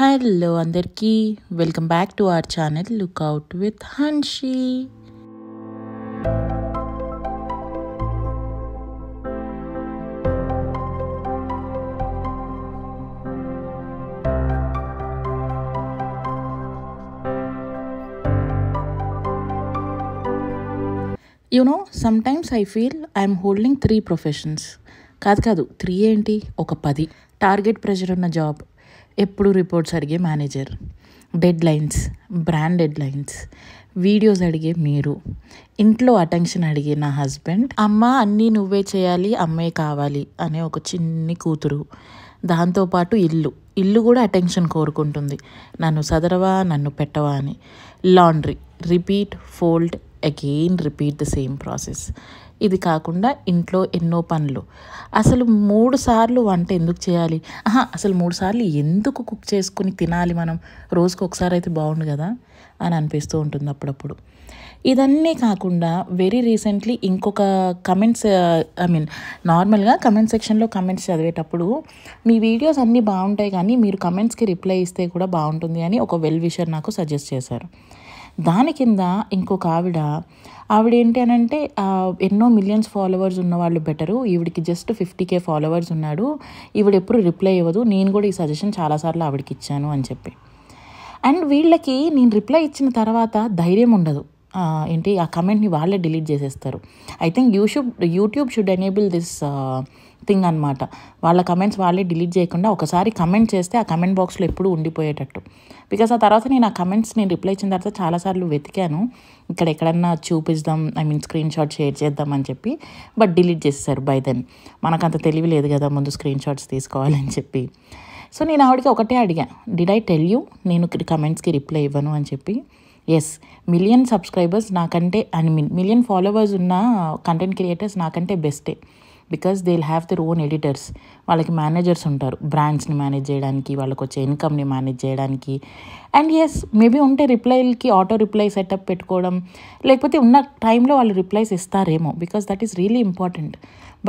Hello అందరికీ welcome back to our channel Lookout with Hanshi. Sometimes I feel I'm holding 3 professions. కాదు 3 ఏంటి, ఒక 10. Target pressure ఉన్న job, ఎప్పుడు రిపోర్ట్స్ అడిగే manager, deadlines, brand deadlines, videos అడిగే మీరు, ఇంట్లో అటెన్షన్ అడిగే నా హస్బెండ్, అమ్మ అన్నీ నువ్వే చేయాలి, అమ్మే కావాలి అనే ఒక చిన్ని కూతురు, దాంతోపాటు ఇల్లు కూడా అటెన్షన్ కోరుకుంటుంది, నన్ను సదరవా నన్ను పెట్టవా అని. Laundry, repeat, fold, again repeat the same process. ఇది కాకుండా ఇంట్లో ఎన్నో పనులు. అసలు 3 సార్లు వంట ఎందుకు చేయాలి, అసలు 3 సార్లు ఎందుకు కుక్ చేసుకుని తినాలి మనం, రోజుకు ఒకసారి అయితే బాగుండు కదా అని అనిపిస్తూ ఉంటుంది అప్పుడప్పుడు. ఇదన్నీ కాకుండా వెరీ రీసెంట్లీ ఇంకొక కమెంట్స్ నార్మల్గా కమెంట్ సెక్షన్లో కమెంట్స్ చదివేటప్పుడు మీ వీడియోస్ అన్నీ బాగుంటాయి కానీ మీరు కమెంట్స్కి రిప్లై ఇస్తే కూడా బాగుంటుంది అని ఒక వెల్ విషర్ నాకు సజెస్ట్ చేశారు. దాని కింద ఇంకొక ఆవిడ ఏంటి అని అంటే, ఎన్నో మిలియన్స్ ఫాలోవర్స్ ఉన్న వాళ్ళు బెటరు, ఈవిడికి జస్ట్ 50K ఫాలోవర్స్ ఉన్నాడు, ఈవిడ ఎప్పుడు రిప్లై ఇవ్వదు, నేను కూడా ఈ సజెషన్ చాలాసార్లు ఆవిడకి ఇచ్చాను అని చెప్పి. అండ్ వీళ్ళకి నేను రిప్లై ఇచ్చిన తర్వాత ధైర్యం ఉండదు, ఏంటి ఆ కమెంట్ని వాళ్ళే డిలీట్ చేసేస్తారు. I think YouTube should enable this thing అనమాట. వాళ్ళ కమెంట్స్ వాళ్ళే డిలీట్ చేయకుండా ఒకసారి కమెంట్ చేస్తే ఆ కమెంట్ బాక్స్లో ఎప్పుడు ఉండిపోయేటట్టు. బికాస్ ఆ తర్వాత నేను ఆ కమెంట్స్ రిప్లై ఇచ్చిన తర్వాత చాలాసార్లు వెతికాను, ఇక్కడ ఎక్కడన్నా చూపిద్దాం, స్క్రీన్ షాట్ షేర్ చేద్దాం అని చెప్పి, బట్ డిలీట్ చేసేసారు బై దెన్. మనకంత తెలివి లేదు కదా ముందు స్క్రీన్ షాట్స్ తీసుకోవాలని చెప్పి. సో నేను ఆవిడకి ఒకటే అడిగా, డిడ్ ఐ టెల్ యూ నేను కమెంట్స్కి రిప్లై ఇవ్వను అని చెప్పి. ఎస్, 1 million సబ్స్క్రైబర్స్ నాకంటే మిలియన్ ఫాలోవర్స్ ఉన్న కంటెంట్ క్రియేటర్స్ నాకంటే బెస్టే. Because they will have their own editors, వాళ్ళకి మేనేజర్స్ ఉంటారు బ్రాండ్స్ని మేనేజ్ చేయడానికి, వాళ్ళకి వచ్చే ఇన్కమ్ని మేనేజ్ చేయడానికి. అండ్ ఎస్, మేబీ ఉంటే రిప్లైలకి ఆటో రిప్లై సెటప్ పెట్టుకోవడం, లేకపోతే ఉన్న టైంలో వాళ్ళు రిప్లైస్ ఇస్తారేమో, because that is really important.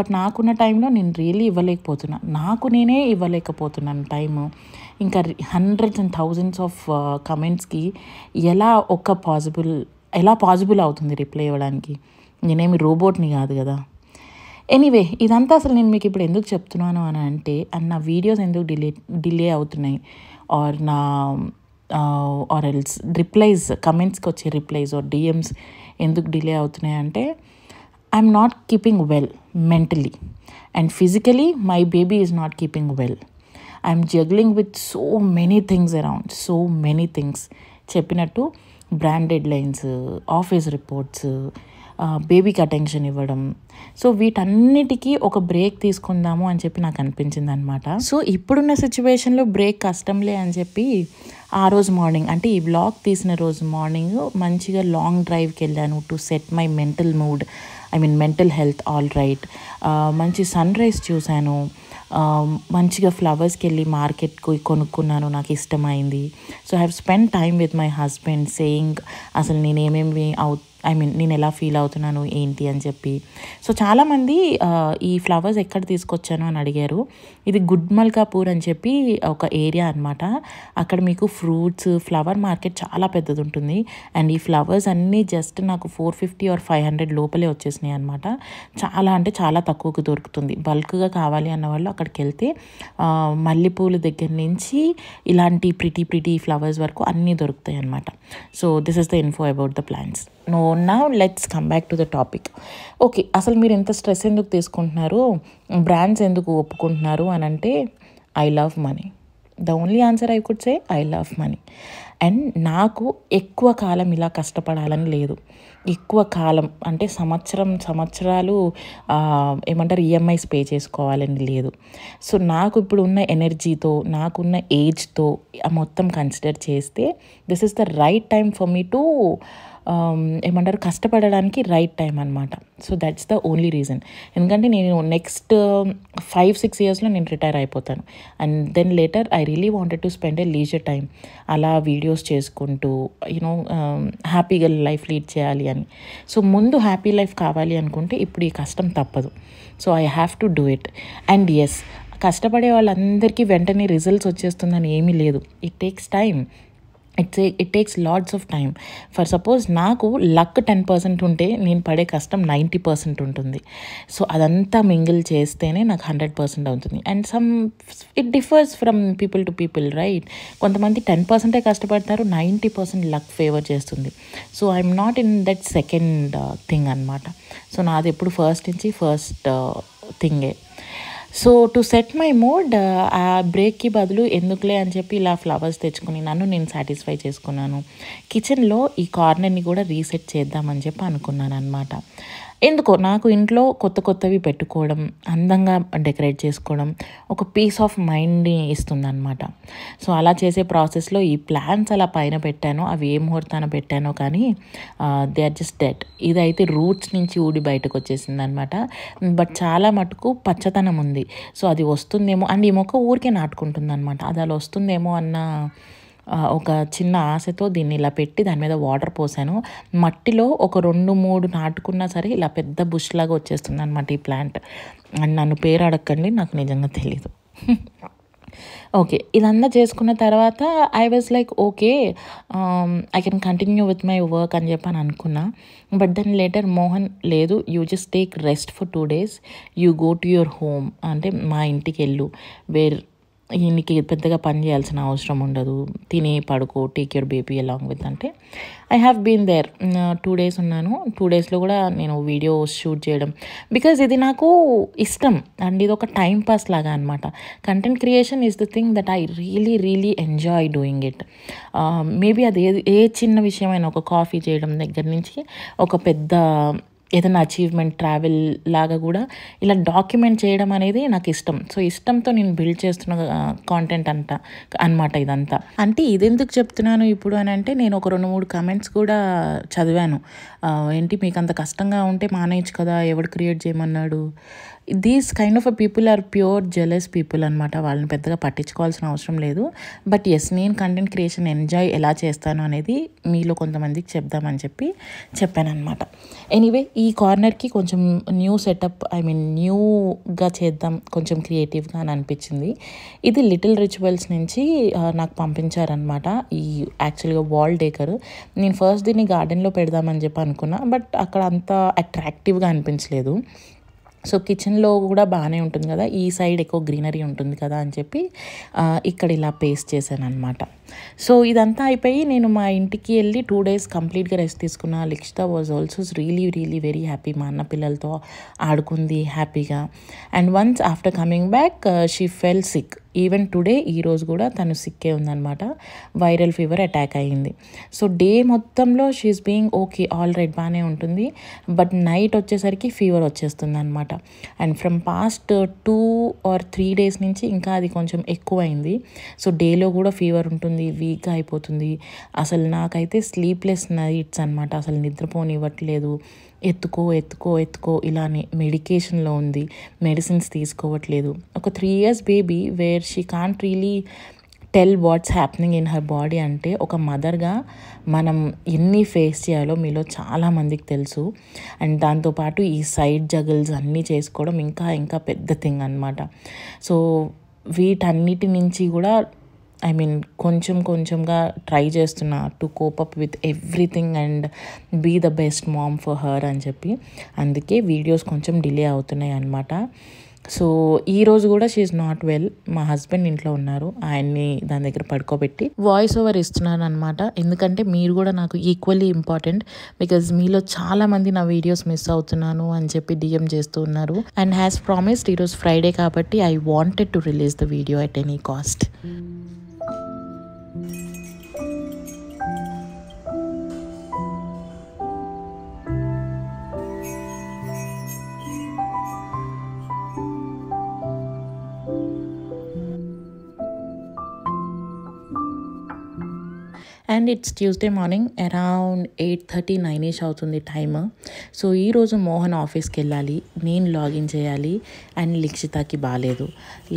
But నాకున్న టైంలో నేను రియల్లీ నేనే ఇవ్వలేకపోతున్నాను టైము. ఇంకా hundreds and thousands ఆఫ్ కమెంట్స్కి ఎలా పాసిబుల్ అవుతుంది రిప్లై ఇవ్వడానికి? నేనేమి రోబోట్ని కాదు కదా. ఎనీవే, ఇదంతా అసలు నేను మీకు ఇప్పుడు ఎందుకు చెప్తున్నాను అని అంటే, నా వీడియోస్ ఎందుకు డిలే అవుతున్నాయి, ఆర్ ఎల్స్ రిప్లైస్, కమెంట్స్కి వచ్చే రిప్లైస్ ఆర్ డిఎమ్స్ ఎందుకు డిలే అవుతున్నాయి అంటే, I'm not keeping well mentally and physically. My baby is not keeping well. I'm juggling with so many things around, so many things. చెప్పినట్టు brand deadlines, office reports, బేబీకి attention ఇవ్వడం. So వీటన్నిటికీ ఒక break తీసుకుందాము అని చెప్పి నాకు అనిపించింది అనమాట. సో ఇప్పుడున్న సిచ్యువేషన్లో బ్రేక్ కష్టంలే అని చెప్పి ఆ రోజు మార్నింగ్, అంటే ఈ వ్లాగ్ తీసిన రోజు మార్నింగ్ మంచిగా లాంగ్ డ్రైవ్కి వెళ్ళాను to set my mental mood, mental health all right. మంచి సన్ రైజ్ చూశాను, మంచిగా ఫ్లవర్స్కి వెళ్ళి మార్కెట్కి కొనుక్కున్నాను, నాకు ఇష్టమైంది. So I have spend time with my husband saying అసలు నేను ఎలా ఫీల్ అవుతున్నాను ఏంటి అని చెప్పి. సో చాలామంది ఈ ఫ్లవర్స్ ఎక్కడ తీసుకొచ్చాను అని అడిగారు. ఇది గుడ్మల్కాపూర్ అని చెప్పి ఒక ఏరియా అనమాట. అక్కడ మీకు ఫ్రూట్స్, ఫ్లవర్ మార్కెట్ చాలా పెద్దది ఉంటుంది. అండ్ ఈ ఫ్లవర్స్ అన్నీ జస్ట్ నాకు 450 or 500 లోపలే వచ్చేసినాయి అనమాట. చాలా తక్కువకు దొరుకుతుంది. బల్క్గా కావాలి అన్న వాళ్ళు అక్కడికి వెళ్తే మల్లెపూల దగ్గర నుంచి ఇలాంటి ప్రిటీ ఫ్లవర్స్ వరకు అన్నీ దొరుకుతాయి అనమాట. So this is the info about the plants. Now let's come back to the topic. Okay, అసలు మీరు ఎంత స్ట్రెస్ ఎందుకు తీసుకుంటున్నారు, బ్రాండ్స్ ఎందుకు ఒప్పుకుంటున్నారు అని అంటే, I love money. The only answer I could say, I love money. And నాకు ఎక్కువ కాలం ఇలా కష్టపడాలని లేదు. ఎక్కువ కాలం అంటే సంవత్సరాలు ఈఎంఐస్ పే చేసుకోవాలని లేదు. సో నాకు ఇప్పుడు ఉన్న ఎనర్జీతో, నాకున్న ఏజ్తో మొత్తం కన్సిడర్ చేస్తే this is the right time for me to కష్టపడడానికి రైట్ టైం అనమాట. So that's the only reason. ఎందుకంటే నేను నెక్స్ట్ 5-6 yearsలో నేను రిటైర్ అయిపోతాను. And then later I really wanted to spend a leisure time, అలా వీడియోస్ చేసుకుంటూ హ్యాపీగా లైఫ్ లీడ్ చేయాలి అని. సో ముందు హ్యాపీ లైఫ్ కావాలి అనుకుంటే ఇప్పుడు ఈ కష్టం తప్పదు. So I have to do it. And yes, కష్టపడే వాళ్ళందరికీ వెంటనే రిజల్ట్స్ వచ్చేస్తుందని ఏమీ లేదు. It takes time. It takes lots of time. For suppose నాకు లక్ 10% ఉంటే నేను పడే కష్టం 90% ఉంటుంది. సో అదంతా మింగిల్ చేస్తేనే నాకు 100% అవుతుంది. And it differs from people to people, right? కొంతమంది 10% కష్టపడతారు, 90% లక్ ఫేవర్ చేస్తుంది. So I'm not in that second thing అనమాట. సో నాది ఎప్పుడు ఫస్ట్ థింగే. So to set my mood, ఆ బ్రేక్కి బదులు ఎందుకులే అని చెప్పి ఇలా ఫ్లవర్స్ తెచ్చుకుని నన్ను నేను సాటిస్ఫై చేసుకున్నాను. కిచెన్లో ఈ కార్నర్ని కూడా రీసెట్ చేద్దామని చెప్పి అనుకున్నాను అనమాట. ఎందుకో నాకు ఇంట్లో కొత్తవి పెట్టుకోవడం, అందంగా డెకరేట్ చేసుకోవడం ఒక పీస్ ఆఫ్ మైండ్ని ఇస్తుందన్నమాట. సో అలా చేసే ప్రాసెస్లో ఈ ప్లాన్స్ అలా పైన పెట్టాను. అవి ఏ ముహూర్తాన పెట్టానో కానీ దే ఆర్ జస్ట్ డెడ్. ఇదైతే రూట్స్ నుంచి ఊడి బయటకు వచ్చేసింది అనమాట. బట్ చాలా మటుకు పచ్చదనం ఉంది. సో అది వస్తుందేమో, అండ్ ఈ మొక్క ఊరికే నాటుకుంటుంది అనమాట. అది అలా వస్తుందేమో అన్న ఒక చిన్న ఆశతో దీన్ని ఇలా పెట్టి దాని మీద వాటర్ పోసాను. మట్టిలో ఒక 2-3 నాటుకున్నా సరే ఇలా పెద్ద బుష్ లాగా వచ్చేస్తుంది అనమాట ఈ ప్లాంట్. అండ్ నన్ను పేరు అడగండి, నాకు నిజంగా తెలీదు. ఓకే, ఇదంతా చేసుకున్న తర్వాత I was like okay, I can continue with my work అని చెప్పి అనుకున్నా. బట్ దెన్ లేటర్ మోహన్, లేదు, you just take rest for 2 days, you go to your home, అంటే మా ఇంటికి వెళ్ళు, ఈయనకి పెద్దగా పని చేయాల్సిన అవసరం ఉండదు, తిని పడుకో, take your baby along with. అంటే I have been there. 2 days ఉన్నాను. 2 daysలో కూడా నేను వీడియోస్ షూట్ చేయడం, బికాజ్ ఇది నాకు ఇష్టం అండ్ ఇది ఒక టైం పాస్ లాగా అనమాట. Content creation is the thing that I really enjoy doing it. Maybe అది ఏ చిన్న విషయమైనా, ఒక కాఫీ చేయడం దగ్గర నుంచి ఒక పెద్ద ఏదైనా అచీవ్మెంట్, ట్రావెల్ లాగా కూడా ఇలా డాక్యుమెంట్ చేయడం అనేది నాకు ఇష్టం. సో ఇష్టంతో నేను బిల్డ్ చేస్తున్న కాంటెంట్ అనమాట ఇదంతా. అంటే ఇదెందుకు చెప్తున్నాను ఇప్పుడు అని అంటే, నేను ఒక 2-3 కమెంట్స్ కూడా చదివాను. ఏంటి మీకు అంత కష్టంగా ఉంటే మానేయచ్చు కదా, ఎవడు క్రియేట్ చేయమన్నాడు. These kind of people are pure jealous people అనమాట. వాళ్ళని పెద్దగా పట్టించుకోవాల్సిన అవసరం లేదు. బట్ ఎస్, నేను కంటెంట్ క్రియేషన్ ఎంజాయ్ ఎలా చేస్తాను అనేది మీలో కొంతమందికి చెప్దామని చెప్పి చెప్పానమాట. ఎనీవే, ఈ కార్నర్కి కొంచెం న్యూ సెటప్, న్యూగా చేద్దాం, కొంచెం క్రియేటివ్గా అని అనిపించింది. ఇది లిటిల్ రిచువల్స్ నుంచి నాకు పంపించారనమాట ఈ యాక్చువల్గా వాల్ డేకర్. నేను ఫస్ట్ దీన్ని గార్డెన్లో పెడదామని చెప్పి అనుకున్నా, బట్ అక్కడ అంత అట్రాక్టివ్గా అనిపించలేదు. సో కిచెన్లో కూడా బాగానే ఉంటుంది కదా, ఈ సైడ్ ఎక్కువ గ్రీనరీ ఉంటుంది కదా అని చెప్పి ఇక్కడ ఇలా పేస్ట్ చేశాను అనమాట. సో ఇదంతా అయిపోయి నేను మా ఇంటికి వెళ్ళి 2 days కంప్లీట్గా రెస్ట్ తీసుకున్నా. Likshitha was also really very happy. మా అన్న పిల్లలతో ఆడుకుంది హ్యాపీగా. And once after coming back she fell sick. Even today, ఈరోజు కూడా తను సిక్కే ఉందన్నమాట. వైరల్ ఫీవర్ అటాక్ అయ్యింది. సో డే మొత్తంలో she's being okay, all right, బాగానే ఉంటుంది. బట్ నైట్ వచ్చేసరికి ఫీవర్ వచ్చేస్తుంది అనమాట. And from past 2 or 3 days నుంచి ఇంకా అది కొంచెం ఎక్కువైంది. సో డేలో కూడా ఫీవర్ ఉంటుంది, వీక్గా అయిపోతుంది. అసలు నాకైతే స్లీప్లెస్ నైట్స్ అనమాట. అసలు నిద్రపోనివ్వట్లేదు. ఎత్తుకో ఇలానే మెడికేషన్లో ఉంది, మెడిసిన్స్ తీసుకోవట్లేదు. ఒక 3 years baby where she can't really tell what's happening in her body. అంటే ఒక మదర్గా మనం ఎన్ని ఫేస్ చేయాలో మీలో చాలామందికి తెలుసు. అండ్ దాంతోపాటు ఈ సైడ్ జగల్స్ అన్నీ చేసుకోవడం ఇంకా పెద్ద థింగ్ అనమాట. సో వీటన్నిటి నుంచి కూడా కొంచెంగా ట్రై చేస్తున్నా to cope up with everything and be the best mom for her అని చెప్పి. అందుకే వీడియోస్ కొంచెం డిలే అవుతున్నాయి అనమాట. సో ఈరోజు కూడా షీ ఈజ్ నాట్ వెల్. మా హస్బెండ్ ఇంట్లో ఉన్నారు, ఆయన్ని దాని దగ్గర పడుకోబెట్టి వాయిస్ ఓవర్ ఇస్తున్నాను అనమాట. ఎందుకంటే మీరు కూడా నాకు ఈక్వల్లీ ఇంపార్టెంట్, బికాజ్ మీలో చాలామంది నా వీడియోస్ మిస్ అవుతున్నాను అని చెప్పి DM చేస్తూ ఉన్నారు. అండ్ హ్యాస్ ప్రామిస్డ్, ఈరోజు ఫ్రైడే కాబట్టి I wanted to release the video at any cost. And it's Tuesday morning around 8:30 9ish అవుతుంది టైమ్. సో ఈరోజు మోహన్ ఆఫీస్కి వెళ్ళాలి, నేను లాగిన్ చేయాలి అండ్ లిక్షితాకి బాగాలేదు.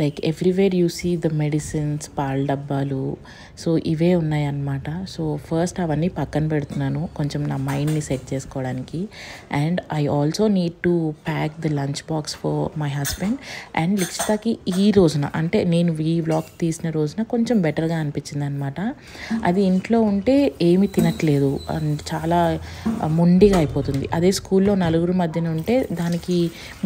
Like everywhere you see the medicines, పాల డబ్బాలు, సో ఇవే ఉన్నాయన్నమాట. సో ఫస్ట్ అవన్నీ పక్కన పెడుతున్నాను కొంచెం నా మైండ్ని సెట్ చేసుకోవడానికి. And I also need to pack the lunch box for my husband. And లిక్షితాకి ఈ రోజున అంటే నేను ఈ వ్లాగ్ తీసిన రోజున కొంచెం బెటర్గా అనిపించింది అనమాట. అది ఇంట్లో ఉంటే ఏమి తినట్లేదు అండ్ చాలా మొండిగా అయిపోతుంది. అదే స్కూల్లో నలుగురు మధ్యన ఉంటే దానికి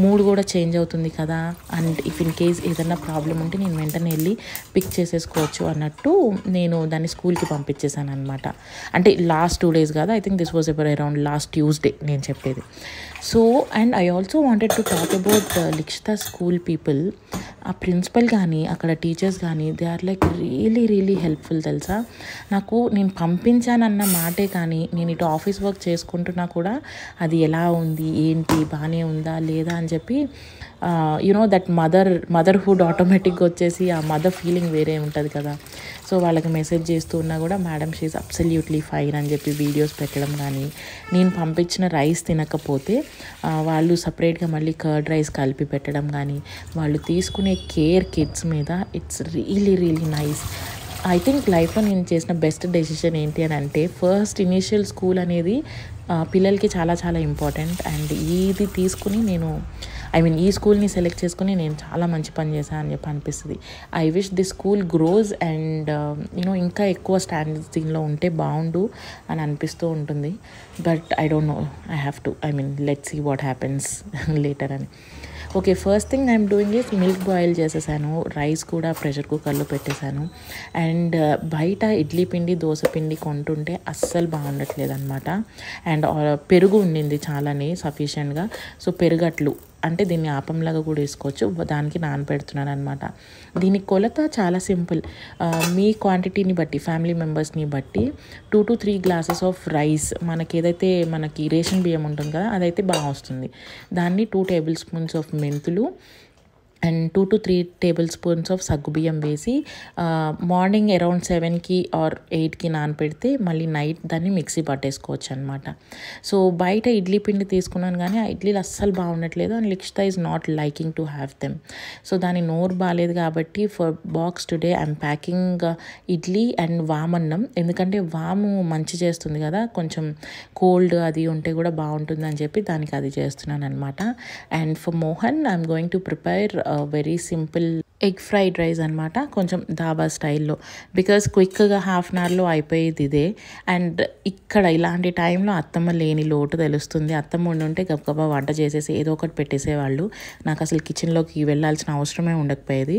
మూడ్ కూడా చేంజ్ అవుతుంది కదా. అండ్ ఇఫ్ ఇన్ కేస్ ఏదైనా ప్రాబ్లం ఉంటే నేను వెంటనే వెళ్ళి పిక్ చేసేసుకోవచ్చు అన్నట్టు నేను దాన్ని స్కూల్కి పంపించేశాను అనమాట. అంటే లాస్ట్ 2 days కాదు, I think this was around last Tuesday నేను చెప్పేది. So and I also wanted to talk about Likshitha school people. ఆ ప్రిన్సిపల్ కానీ అక్కడ టీచర్స్ కానీ they are like really helpful తెలుసా. నాకు నేను పంపించానన్న మాటే కానీ నేను ఇటు ఆఫీస్ వర్క్ చేసుకుంటున్నా కూడా అది ఎలా ఉంది ఏంటి బాగానే ఉందా లేదా అని చెప్పి యునో దట్ మదర్హుడ్ ఆటోమేటిక్గా వచ్చేసి ఆ మదర్ ఫీలింగ్ వేరే ఉంటుంది కదా. సో వాళ్ళకి మెసేజ్ చేస్తూ ఉన్నా కూడా మేడం షీఈ్ అబ్సల్యూట్లీ ఫైన్ అని చెప్పి వీడియోస్ పెట్టడం కానీ, నేను పంపించిన రైస్ తినకపోతే వాళ్ళు సపరేట్గా మళ్ళీ కర్డ్ రైస్ కలిపి పెట్టడం కానీ, వాళ్ళు తీసుకునే కేర్ కిడ్స్ మీద it's really nice. I think లైఫ్లో నేను చేసిన బెస్ట్ డెసిషన్ ఏంటి అని అంటే ఫస్ట్ ఇనీషియల్ స్కూల్ అనేది పిల్లలకి చాలా ఇంపార్టెంట్. అండ్ ఇది తీసుకుని నేను ఈ స్కూల్ని సెలెక్ట్ చేసుకుని నేను చాలా మంచి పని చేశాను అని చెప్పి అనిపిస్తుంది. I wish this school grows and ఇంకా ఎక్కువ స్టాండర్డ్స్ దీనిలో ఉంటే బాగుండు అని అనిపిస్తూ ఉంటుంది. But I don't know, I have to let's see what happens later అని. Okay, first thing I'm doing is milk boil చేసేసాను, రైస్ కూడా ప్రెషర్ కుక్కర్లో పెట్టేశాను. అండ్ బయట ఇడ్లీ పిండి దోశ పిండి కొంటుంటే అస్సలు బాగుండట్లేదు అనమాట. అండ్ పెరుగు ఉండింది చాలానే సఫిషియెంట్గా. సో పెరుగట్లు అంటే దీన్ని ఆపంలాగా కూడా వేసుకోవచ్చు, దానికి నానబెడుతున్నాను అనమాట. దీని కొలత చాలా సింపుల్. మీ క్వాంటిటీని బట్టి ఫ్యామిలీ మెంబర్స్ని బట్టి 2 to 3 glasses ఆఫ్ రైస్, మనకి రేషన్ బియ్యం ఉంటుంది కదా అదైతే బాగా వస్తుంది. దాన్ని 2 tablespoons ఆఫ్ మెంతులు అండ్ 2 to 3 tablespoons ఆఫ్ సగ్గుబియ్యం వేసి మార్నింగ్ అరౌండ్ 7కి ఆర్ 8కి నానపెడితే మళ్ళీ నైట్ దాన్ని మిక్సీ పట్టేసుకోవచ్చు అనమాట. సో బయట ఇడ్లీ పిండి తీసుకున్నాను కానీ ఆ ఇడ్లీలు అస్సలు బాగుండట్లేదు. And Likshitha is not liking to have them. So దాని నోరు బాగాలేదు కాబట్టి for box today I'm packing idli and వామన్నం. ఎందుకంటే వాము మంచి చేస్తుంది కదా, కొంచెం కోల్డ్ అది ఉంటే కూడా బాగుంటుంది అని చెప్పి దానికి అది చేస్తున్నాను అనమాట. And for Mohan I'm going to prepare very simple egg fried rice అనమాట, కొంచెం ధాబా స్టైల్లో. బికాజ్ క్విక్గా 1/2 hourలో అయిపోయేది ఇదే. అండ్ ఇక్కడ ఇలాంటి టైంలో అత్తమ్మ లేని లోటు తెలుస్తుంది. అత్తమ్మ ఉంటే గబగబా వంట చేసేసి ఏదో ఒకటి పెట్టేసేవాళ్ళు, నాకు అసలు కిచెన్లోకి వెళ్ళాల్సిన అవసరమే ఉండకపోయేది.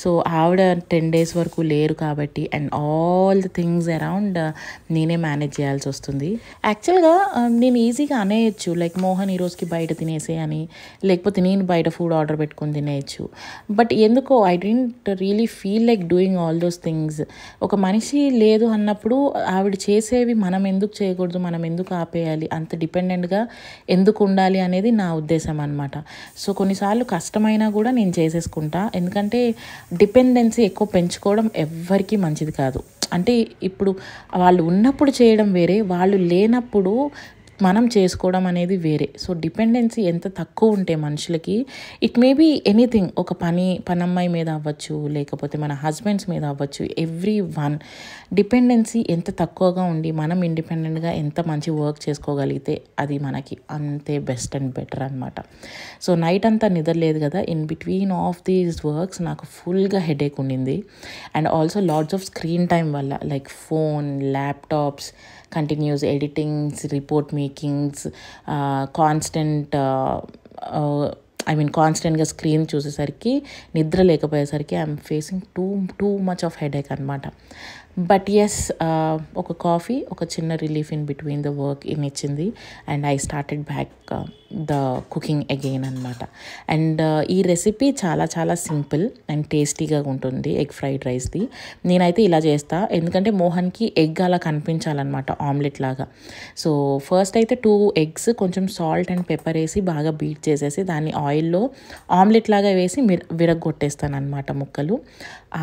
సో ఆవిడ 10 days వరకు లేరు కాబట్టి and all the things around నేనే మేనేజ్ చేయాల్సి వస్తుంది. యాక్చువల్గా నేను ఈజీగా అనేయచ్చు లైక్ మోహన్ ఈరోజుకి బయట తినేసే అని, లేకపోతే నేను బయట ఫుడ్ ఆర్డర్ పెట్టుకొని తినేయచ్చు. బట్ ఎందుకో I don't really feel like doing all those things. ఒక మనిషి లేదు అన్నప్పుడు ఆవిడ చేసేవి మనం ఎందుకు చేయకూడదు, మనం ఎందుకు ఆపేయాలి, అంత డిపెండెంట్గా ఎందుకు ఉండాలి అనేది నా ఉద్దేశం అనమాట. సో కొన్నిసార్లు కష్టమైనా కూడా నేను చేసేసుకుంటా, ఎందుకంటే డిపెండెన్సీ ఎక్కువ పెంచుకోవడం ఎవ్వరికీ మంచిది కాదు. అంటే ఇప్పుడు వాళ్ళు ఉన్నప్పుడు చేయడం వేరే, వాళ్ళు లేనప్పుడు మనం చేసుకోవడం అనేది వేరే. సో డిపెండెన్సీ ఎంత తక్కువ ఉంటే మనుషులకి, ఇట్ మే బీ ఎనీథింగ్, ఒక పనమ్మాయి మీద అవ్వచ్చు, లేకపోతే మన హస్బెండ్స్ మీద అవ్వచ్చు, ఎవ్రీ వన్ డిపెండెన్సీ ఎంత తక్కువగా ఉండి మనం ఇండిపెండెంట్గా ఎంత మంచి వర్క్ చేసుకోగలిగితే అది మనకి అంతే బెస్ట్ అండ్ బెటర్ అనమాట. సో నైట్ అంతా నిద్రలేదు కదా, in between of these works నాకు ఫుల్గా హెడేక్ ఉండింది. And also lots of screen time వల్ల like phone, laptops, continuous editings, report makings, కాన్స్టెంట్గా స్క్రీన్ చూసేసరికి నిద్ర లేకపోయేసరికి I'm facing too much of headache అనమాట. బట్ ఎస్, ఒక కాఫీ ఒక చిన్న relief in between the work ఇచ్చింది. And I started back the cooking again అనమాట. అండ్ ఈ రెసిపీ చాలా సింపుల్ అండ్ టేస్టీగా ఉంటుంది ఎగ్ ఫ్రైడ్ రైస్ది. నేనైతే ఇలా చేస్తా, ఎందుకంటే మోహన్కి ఎగ్ అలా కనిపించాలన్నమాట ఆమ్లెట్ లాగా. సో ఫస్ట్ అయితే 2 eggs కొంచెం సాల్ట్ అండ్ పెప్పర్ వేసి బాగా బీట్ చేసేసి దాన్ని ఆయిల్లో ఆమ్లెట్ లాగా వేసి విరగొట్టేస్తాను అనమాట ముక్కలు.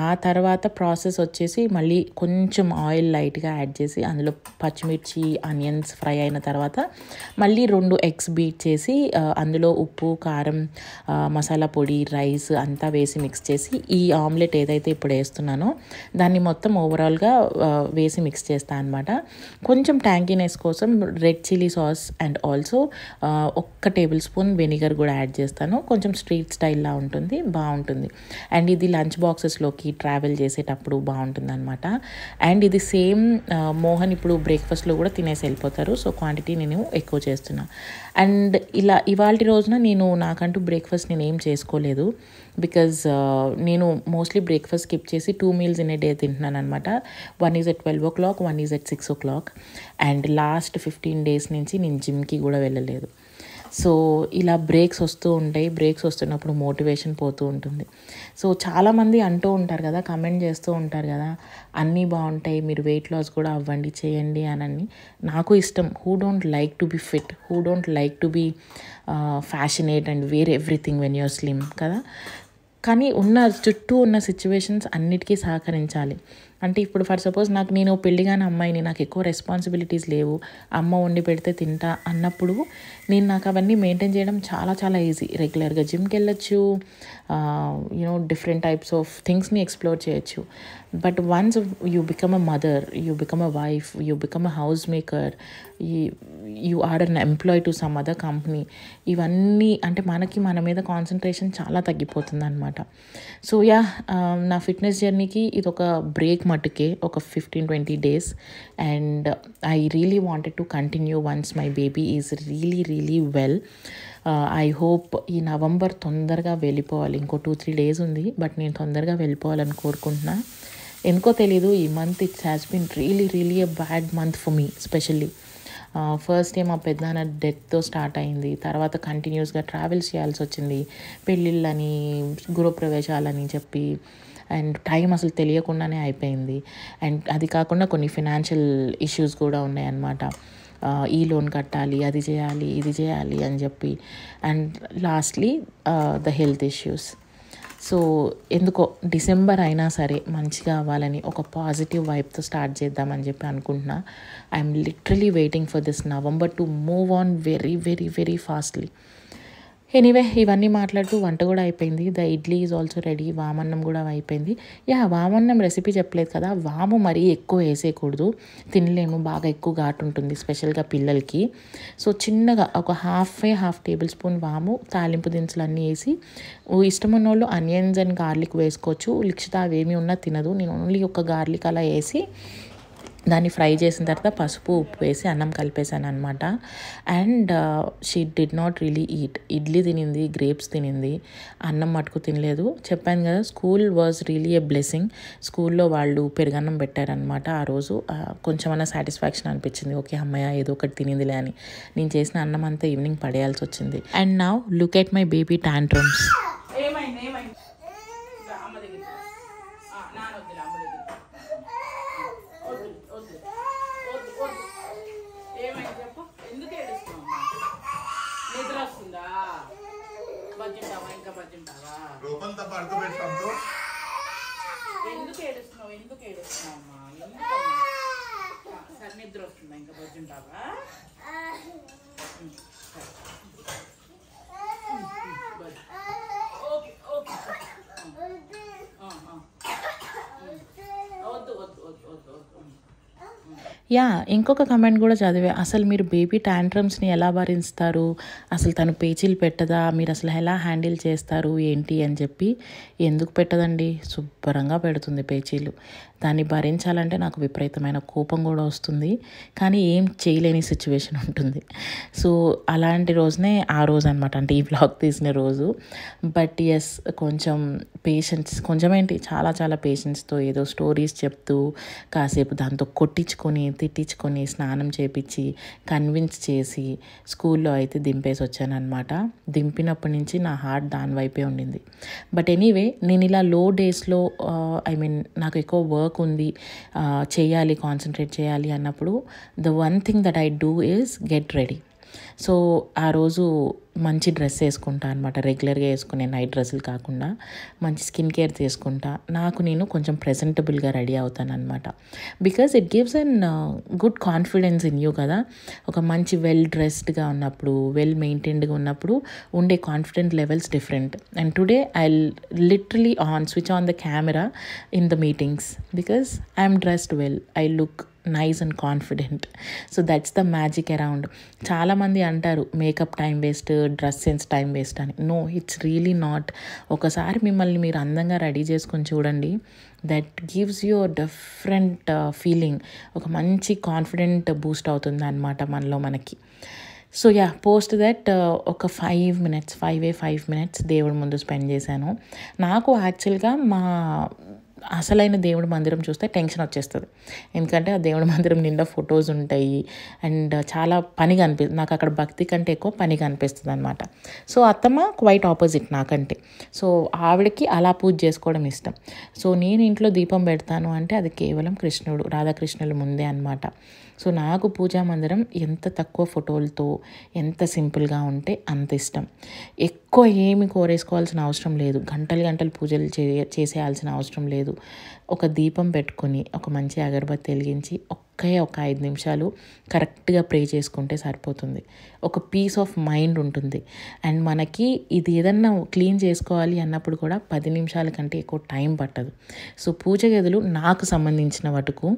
ఆ తర్వాత ప్రాసెస్ వచ్చేసి మళ్ళీ కొంచెం ఆయిల్ లైట్గా యాడ్ చేసి అందులో పచ్చిమిర్చి ఆనియన్స్ ఫ్రై అయిన తర్వాత మళ్ళీ 2 ఎగ్స్ బీట్ చేసి అందులో ఉప్పు కారం మసాలా పొడి రైస్ అంతా వేసి మిక్స్ చేసి ఈ ఆమ్లెట్ ఏదైతే ఇప్పుడు వేస్తున్నానో దాన్ని మొత్తం ఓవరాల్గా వేసి మిక్స్ చేస్తాను అనమాట. కొంచెం ట్యాంకీనెస్ కోసం red chilli sauce and also 1 table spoon vinegar కూడా యాడ్ చేస్తాను. కొంచెం స్ట్రీట్ స్టైల్లా ఉంటుంది, బాగుంటుంది. అండ్ ఇది లంచ్ బాక్సెస్లోకి ట్రావెల్ చేసేటప్పుడు బాగుంటుంది అనమాట. అండ్ ఇది సేమ్ మోహన్ ఇప్పుడు బ్రేక్ఫాస్ట్లో కూడా తినేసి వెళ్ళిపోతారు. సో క్వాంటిటీ నేను ఎక్కువ చేస్తున్నా. అండ్ ఇలా ఇవాళ రోజున నేను నాకంటూ బ్రేక్ఫాస్ట్ నేను ఏం చేసుకోలేదు. బికాజ్ నేను మోస్ట్లీ బ్రేక్ఫాస్ట్ స్కిప్ చేసి 2 మీల్స్ ఇన్ ఏ డే తింటున్నాను అనమాట. 1 is at 12 o'clock, 1 is at 6 o'clock. And last 15 days నుంచి నేను జిమ్కి కూడా వెళ్ళలేదు. సో ఇలా బ్రేక్స్ వస్తూ ఉంటాయి. బ్రేక్స్ వస్తున్నప్పుడు మోటివేషన్ పోతూ ఉంటుంది. సో చాలామంది అంటూ ఉంటారు కదా, కమెంట్ చేస్తూ ఉంటారు కదా, అన్నీ బాగుంటాయి, మీరు వెయిట్ లాస్ కూడా అవ్వండి, చేయండి అని. నాకు ఇష్టం. Who don't like to be fit, who don't like to be fashionate and wear everything when you're slim కదా. కానీ చుట్టూ ఉన్న సిచ్యువేషన్స్ అన్నిటికీ సహకరించాలి. అంటే ఇప్పుడు ఫర్ సపోజ్ నేను పెళ్ళిగానే అమ్మాయిని, నాకు ఎక్కువ రెస్పాన్సిబిలిటీస్ లేవు, అమ్మ వండి పెడితే తింటా అన్నప్పుడు నాకు అవన్నీ మెయింటైన్ చేయడం చాలా చాలా ఈజీ. రెగ్యులర్గా జిమ్కి వెళ్ళొచ్చు, డిఫరెంట్ టైప్స్ ఆఫ్ థింగ్స్ని ఎక్స్ప్లోర్ చేయొచ్చు. But once you become a mother, you become a wife, you become a house maker, you are an employee to some other company, ఇవన్నీ అంటే మన మీద కాన్సన్ట్రేషన్ చాలా తగ్గిపోతుంది అనమాట. సో నా ఫిట్నెస్ జర్నీకి ఇది ఒక బ్రేక్ మట్టుకే, ఒక 15-20 days. And I really wanted to continue once my baby is really well. I hope ఈ నవంబర్ తొందరగా వెళ్ళిపోవాలి. ఇంకో 2-3 days ఉంది, బట్ నేను తొందరగా వెళ్ళిపోవాలని కోరుకుంటున్నా. ఎందుకో తెలీదు, ఈ month it's has been really a bad month for me specially. First మా పెద్దనాన్న డెత్తో స్టార్ట్ అయింది. తర్వాత కంటిన్యూస్గా ట్రావెల్స్ చేయాల్సి వచ్చింది, పెళ్ళిళ్ళని గృహప్రవేశాలని చెప్పి. అండ్ టైం అసలు తెలియకుండానే అయిపోయింది. అండ్ అది కాకుండా కొన్ని ఫినాన్షియల్ ఇష్యూస్ కూడా ఉన్నాయన్నమాట. ఈ లోన్ కట్టాలి, అది చేయాలి, ఇది చేయాలి అని చెప్పి. And lastly the health issues. So ఎందుకో డిసెంబర్ అయినా సరే మంచిగా అవ్వాలని ఒక పాజిటివ్ వైబ్తో స్టార్ట్ చేద్దామని చెప్పి అనుకుంటున్నా. I'm literally waiting for this November to move on very fastly. Anyway, ఇవన్నీ మాట్లాడుతూ వంట కూడా అయిపోయింది. The idli is also ready. వామన్నం కూడా అయిపోయింది. వామన్నం రెసిపీ చెప్పలేదు కదా. వాము మరీ ఎక్కువ వేసేయకూడదు, తినలేము, బాగా ఎక్కువ ఘాటు ఉంటుంది స్పెషల్గా పిల్లలకి. సో చిన్నగా ఒక హాఫ్ టేబుల్ స్పూన్ వాము, తాలింపు దినుసులు అన్నీ వేసి, ఇష్టం ఉన్న వాళ్ళు ఆనియన్స్ అండ్ గార్లిక్ వేసుకోవచ్చు. లిక్షిత అవేమీ ఉన్నా తినదు. నేను ఓన్లీ ఒక గార్లిక్ అలా వేసి దాన్ని ఫ్రై చేసిన తర్వాత పసుపు ఉప్పు వేసి అన్నం కలిపేశాను అనమాట. And she did not really eat. Idli తినింది, గ్రేప్స్ తినింది, అన్నం మటుకు తినలేదు. చెప్పాను కదా, school was really a blessing. స్కూల్లో వాళ్ళు పెరుగన్నం పెట్టారనమాట ఆ రోజు. కొంచెమన్నా సాటిస్ఫాక్షన్ అనిపించింది. ఓకే అమ్మయ్య ఏదో ఒకటి తినిందిలే అని. నేను చేసిన అన్నం అంతా ఈవినింగ్ పడేయాల్సి వచ్చింది. And now look at my baby tantrums. ఎందుకు ఏడుస్తున్నావు అమ్మా? సరే నిద్ర వస్తుందా? ఇంకా బజ్జుంటావా? ఓకే ఓకే, వద్దు వద్దు వద్దు వద్దు వద్దు. ఇంకొక కమెంట్ కూడా చదివా, అసలు మీరు బేబీ టాంట్రమ్స్ని ఎలా భరిస్తారు, అసలు తను పేచీలు పెట్టదా, మీరు అసలు ఎలా హ్యాండిల్ చేస్తారు ఏంటి అని చెప్పి. ఎందుకు పెట్టదండి, శుభ్రంగా పెడుతుంది పేచీలు. దాన్ని భరించాలంటే నాకు విపరీతమైన కోపం కూడా వస్తుంది, కానీ ఏం చేయలేని సిచ్యువేషన్ ఉంటుంది. సో అలాంటి రోజునే ఆ రోజు అనమాట, అంటే ఈ వ్లాగ్ తీసిన రోజు. బట్ ఎస్, కొంచెం పేషెన్స్, కొంచెం ఏంటి చాలా చాలా పేషెన్స్తో ఏదో స్టోరీస్ చెప్తూ కాసేపు దాంతో కొట్టించుకొని తిట్టించుకొని స్నానం చేపించి కన్విన్స్ చేసి స్కూల్లో అయితే దింపేసి వచ్చాను అనమాట. దింపినప్పటి నుంచి నా హార్ట్ దాని వైపే ఉండింది. బట్ ఎనీవే, నేను ఇలా లో డేస్లో నాకు ఎక్కువ వర్క్ ఉంది, చేయాలి, కాన్సన్ట్రేట్ చేయాలి అన్నప్పుడు the one thing that I do is get ready. So ఆ రోజు మంచి డ్రెస్ వేసుకుంటా అనమాట, రెగ్యులర్గా వేసుకునే నైట్ డ్రెస్సులు కాకుండా మంచి స్కిన్ కేర్ చేసుకుంటా, నాకు నేను కొంచెం ప్రెజెంటబుల్గా రెడీ అవుతాను అనమాట. Because it gives an good confidence in you కదా. ఒక మంచి వెల్ డ్రెస్డ్గా ఉన్నప్పుడు, వెల్ మెయింటైన్డ్గా ఉన్నప్పుడు ఉండే confident levels different. And today I literally switch on the camera in the meetings because I'm dressed well, I look nice and confident. So that's the magic around. చాలామంది అంటారు makeup time waste, dress sense time waste అని. No, it's really not. ఒకసారి మిమ్మల్ని మీరు అందంగా ready చేసుకొని చూడండి, that gives you different feeling. ఒక మంచి కాన్ఫిడెంట్ బూస్ట్ అవుతుంది అనమాట మనలో మనకి. సో పోస్ట్ దట్ ఒక 5 minutes దేవుడి ముందు స్పెండ్ చేశాను. నాకు యాక్చువల్గా మా అసలైన దేవుడి మందిరం చూస్తే టెన్షన్ వచ్చేస్తుంది. ఎందుకంటే ఆ దేవుడి మందిరం నిండా ఫొటోస్ ఉంటాయి అండ్ చాలా పనిగా నాకు అక్కడ భక్తి కంటే ఎక్కువ పనిగా అనిపిస్తుంది అనమాట. సో అత్తమ్మ క్వైట్ ఆపోజిట్ నాకంటే. సో ఆవిడకి అలా పూజ చేసుకోవడం ఇష్టం. సో నేను ఇంట్లో దీపం పెడతాను అంటే అది కేవలం కృష్ణుడు, రాధాకృష్ణుల ముందే అనమాట. సో నాకు పూజా మందిరం ఎంత తక్కువ ఫోటోలతో, ఎంత సింపుల్గా ఉంటే అంత ఇష్టం. ఎక్కువ ఏమి కోరేసుకోవాల్సిన అవసరం లేదు, గంటలు పూజలు చేసేయాల్సిన అవసరం లేదు. ఒక దీపం పెట్టుకొని ఒక మంచి అగరబత్తి వెలిగించి ఒక 5 నిమిషాలు కరెక్ట్గా ప్రే చేసుకుంటే సరిపోతుంది. ఒక పీస్ ఆఫ్ మైండ్ ఉంటుంది. అండ్ మనకి ఇది ఏదన్నా క్లీన్ చేసుకోవాలి అన్నప్పుడు కూడా 10 నిమిషాల కంటే ఎక్కువ టైం పట్టదు. సో పూజ గదులు నాకు సంబంధించిన మటుకు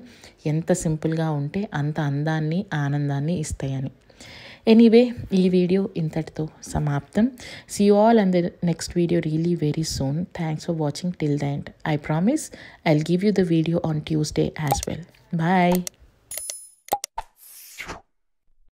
ఎంత సింపుల్గా ఉంటే అంత అందాన్ని, ఆనందాన్ని ఇస్తాయని. ఎనీవే, ఈ వీడియో ఇంతటితో సమాప్తం. See you all and the next video really very soon. Thanks for watching till the end. I promise I'll give you the video on Tuesday as well. Bye.